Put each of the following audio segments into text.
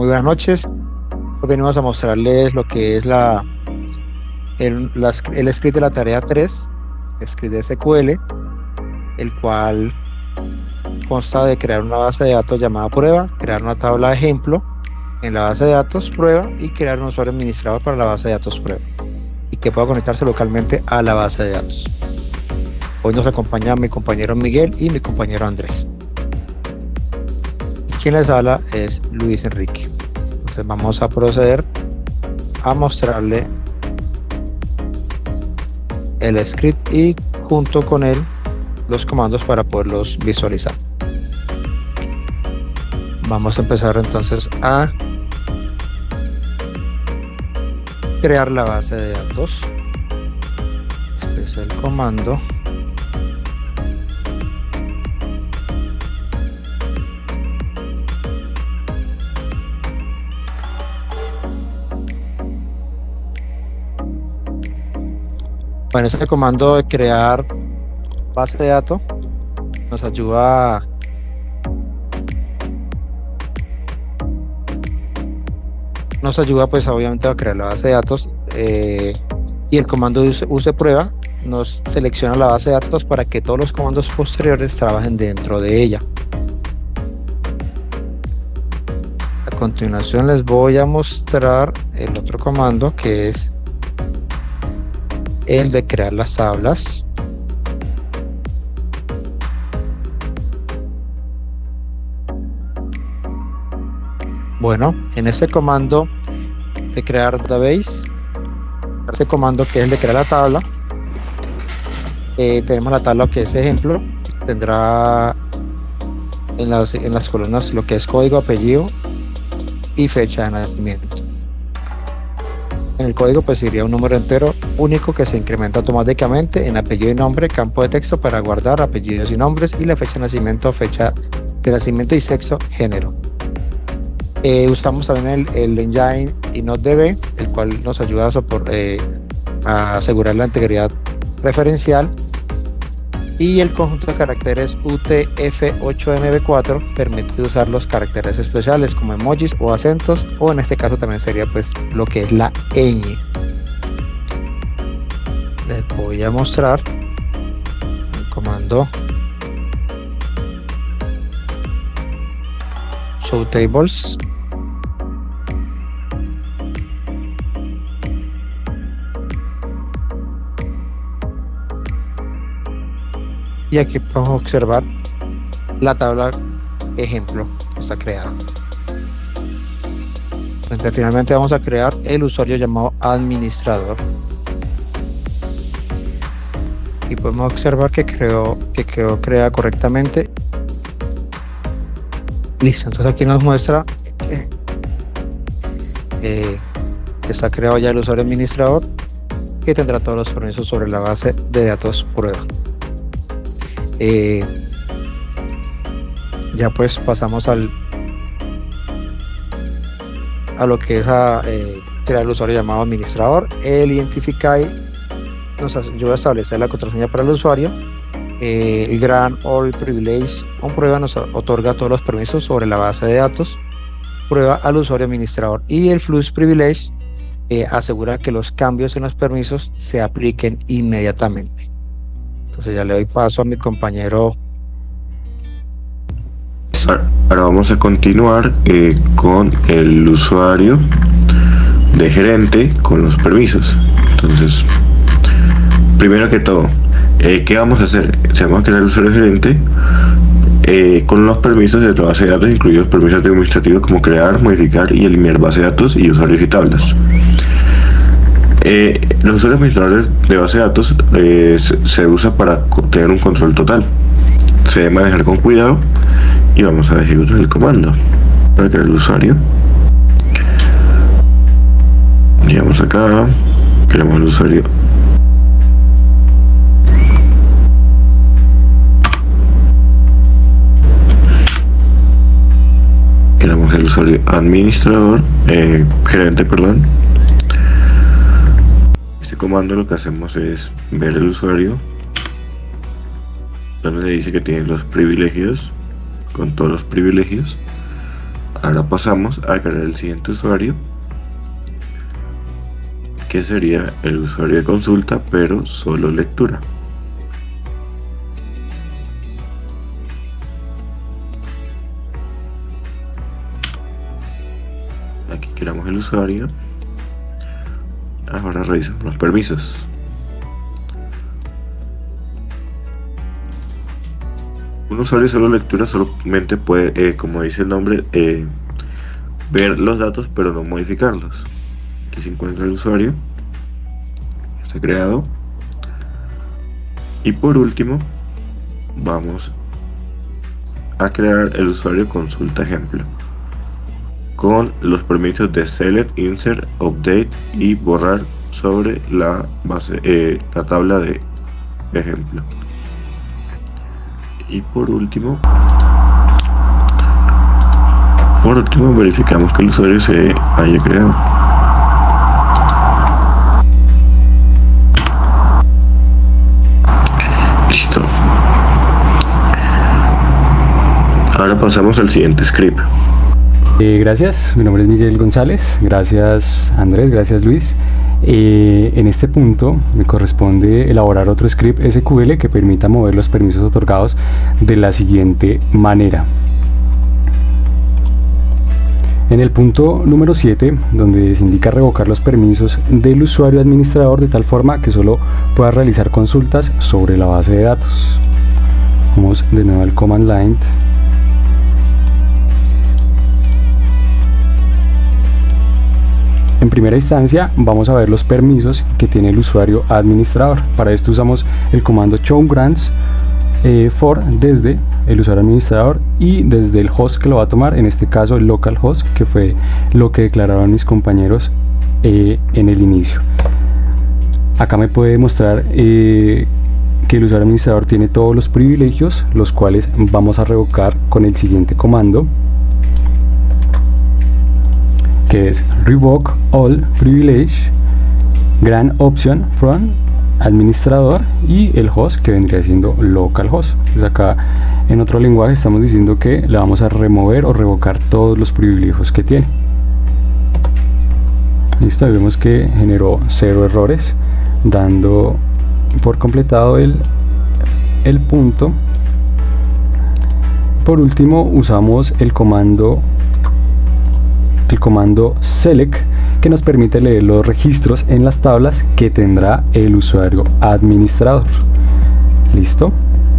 buenas noches. Hoy venimos a mostrarles lo que es el script de la tarea 3, script de SQL, el cual consta de crear una base de datos llamada prueba, crear una tabla de ejemplo en la base de datos prueba y crear un usuario administrador para la base de datos prueba y que pueda conectarse localmente a la base de datos. Hoy nos acompaña mi compañero Miguel y mi compañero Andrés. Y quien les habla es Luis Enrique. Entonces vamos a proceder a mostrarle el script y junto con él los comandos para poderlos visualizar. Vamos a empezar entonces a crear la base de datos. Este es el comando. Bueno, este comando de crear base de datos nos ayuda pues obviamente a crear la base de datos y el comando use prueba nos selecciona la base de datos para que todos los comandos posteriores trabajen dentro de ella. A continuación les voy a mostrar el otro comando, que es el de crear las tablas. Bueno, en este comando de crear database, este comando que es el de crear la tabla, tenemos la tabla que es ejemplo, tendrá en las columnas lo que es código, apellido y fecha de nacimiento. En el código pues iría un número entero único que se incrementa automáticamente en apellido y nombre, campo de texto para guardar apellidos y nombres, y la fecha de nacimiento y sexo, género. Usamos también el engine InnoDB, el cual nos ayuda a asegurar la integridad referencial, y el conjunto de caracteres UTF-8MB4 permite usar los caracteres especiales como emojis o acentos, o en este caso también sería pues lo que es la ñ. Les voy a mostrar el comando showtables. Y aquí podemos observar la tabla ejemplo que está creada. Entonces, finalmente vamos a crear el usuario llamado administrador. Y podemos observar que quedó creada correctamente. Listo, entonces aquí nos muestra que está creado ya el usuario administrador, que tendrá todos los permisos sobre la base de datos prueba. Ya pues pasamos a lo que es crear el usuario llamado administrador. El Identify nos ayuda a establecer la contraseña para el usuario. El Grant All Privilege on prueba nos otorga todos los permisos sobre la base de datos prueba al usuario administrador, y el Flux Privilege asegura que los cambios en los permisos se apliquen inmediatamente. Entonces ya le doy paso a mi compañero. Ahora vamos a continuar con el usuario de gerente con los permisos. Entonces, primero que todo, ¿qué vamos a hacer? Si vamos a crear el usuario gerente con los permisos de la base de datos, incluidos permisos administrativos como crear, modificar y eliminar base de datos y usuarios y tablas. Los usuarios administradores de base de datos se usa para tener un control total. Se debe manejar con cuidado y vamos a ejecutar el comando para crear el usuario. Llegamos acá, creamos el usuario. Creamos el usuario administrador, gerente, perdón. Este comando lo que hacemos es ver el usuario, donde le dice que tiene los privilegios, con todos los privilegios, Ahora pasamos a crear el siguiente usuario, que sería el usuario de consulta, pero solo lectura. Aquí creamos el usuario. Ahora revisamos los permisos. Un usuario solo lectura solamente puede, como dice el nombre, ver los datos pero no modificarlos. Aquí se encuentra el usuario, está creado. Y por último vamos a crear el usuario consulta ejemplo con los permisos de select, insert, update y borrar sobre la base, la tabla de ejemplo. Y por último verificamos que el usuario se haya creado. Listo. Ahora pasamos al siguiente script. Gracias, mi nombre es Miguel González. Gracias Andrés, gracias Luis. En este punto me corresponde elaborar otro script SQL que permita mover los permisos otorgados de la siguiente manera. En el punto número 7, donde se indica revocar los permisos del usuario administrador de tal forma que solo pueda realizar consultas sobre la base de datos. Vamos de nuevo al command line. En primera instancia vamos a ver los permisos que tiene el usuario administrador. Para esto usamos el comando show grants for desde el usuario administrador y desde el host que lo va a tomar, en este caso el localhost, que fue lo que declararon mis compañeros en el inicio. Acá me puede mostrar que el usuario administrador tiene todos los privilegios, los cuales vamos a revocar con el siguiente comando, que es revoke all privilege grant option from administrador y el host, que vendría siendo localhost. Pues acá en otro lenguaje estamos diciendo que le vamos a remover o revocar todos los privilegios que tiene. Listo, ahí vemos que generó 0 errores, dando por completado el punto. Por último usamos el comando select, que nos permite leer los registros en las tablas que tendrá el usuario administrador. Listo,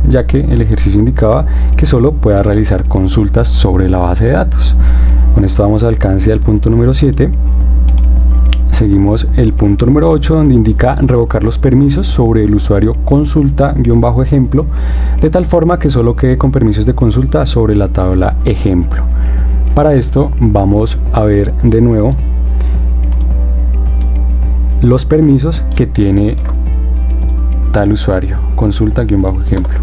ya que el ejercicio indicaba que solo pueda realizar consultas sobre la base de datos. Con esto damos alcance al punto número 7. Seguimos el punto número 8, donde indica revocar los permisos sobre el usuario consulta-ejemplo, de tal forma que solo quede con permisos de consulta sobre la tabla ejemplo. Para esto vamos a ver de nuevo los permisos que tiene tal usuario, consulta-ejemplo.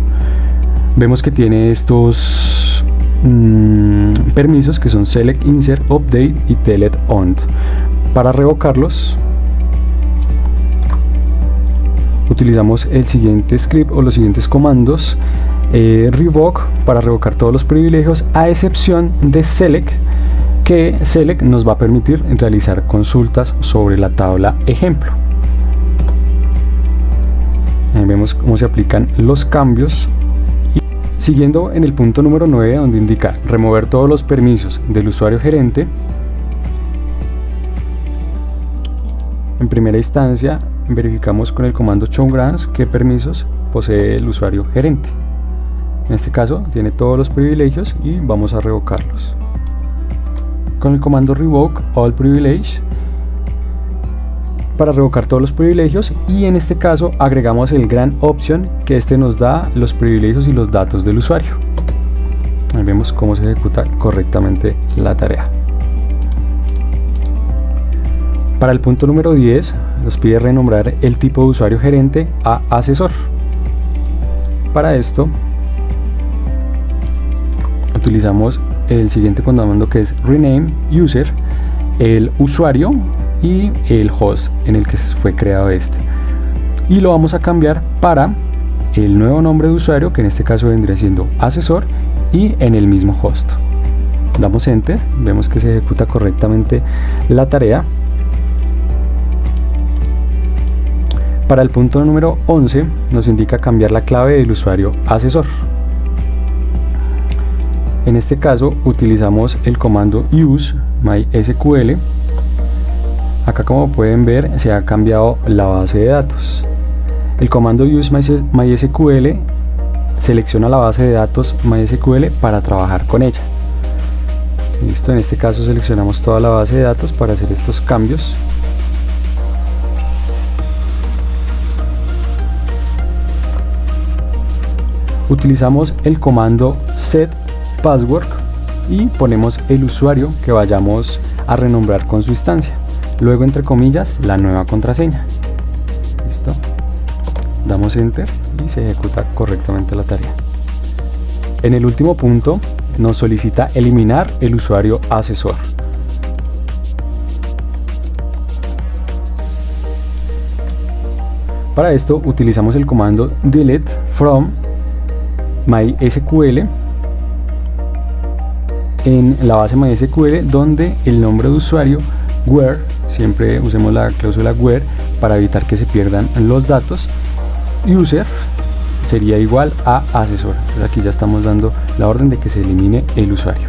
Vemos que tiene estos permisos que son select, insert, update y delete on. Para revocarlos utilizamos el siguiente script o los siguientes comandos. Revoke para revocar todos los privilegios, a excepción de select, que select nos va a permitir realizar consultas sobre la tabla ejemplo. Ahí vemos cómo se aplican los cambios. Y siguiendo en el punto número 9, donde indica remover todos los permisos del usuario gerente, en primera instancia verificamos con el comando show grants qué permisos posee el usuario gerente. En este caso tiene todos los privilegios y vamos a revocarlos. Con el comando revoke all privilege para revocar todos los privilegios, y en este caso agregamos el grant option, que este nos da los privilegios y los datos del usuario. Ahí vemos cómo se ejecuta correctamente la tarea. Para el punto número 10 nos pide renombrar el tipo de usuario gerente a asesor. Para esto utilizamos el siguiente comando, que es rename user, el usuario y el host en el que fue creado este, y lo vamos a cambiar para el nuevo nombre de usuario, que en este caso vendría siendo asesor, y en el mismo host. Damos enter, vemos que se ejecuta correctamente la tarea. Para el punto número 11 nos indica cambiar la clave del usuario asesor. En este caso utilizamos el comando use mysql. Acá, como pueden ver, se ha cambiado la base de datos. El comando use mysql selecciona la base de datos MySQL para trabajar con ella. Listo, en este caso seleccionamos toda la base de datos para hacer estos cambios. Utilizamos el comando set password y ponemos el usuario que vayamos a renombrar con su instancia. Luego, entre comillas, la nueva contraseña. Listo. Damos enter y se ejecuta correctamente la tarea. En el último punto nos solicita eliminar el usuario asesor. Para esto utilizamos el comando delete from MySQL en la base MySQL, donde el nombre de usuario where, siempre usemos la cláusula where para evitar que se pierdan los datos, user sería igual a asesor. Entonces aquí ya estamos dando la orden de que se elimine el usuario.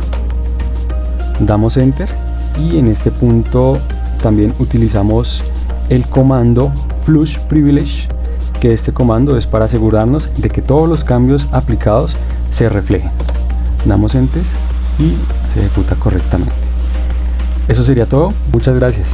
Damos enter y en este punto también utilizamos el comando flush privilege, que este comando es para asegurarnos de que todos los cambios aplicados se reflejen. Damos enter y se ejecuta correctamente. Eso sería todo. Muchas gracias.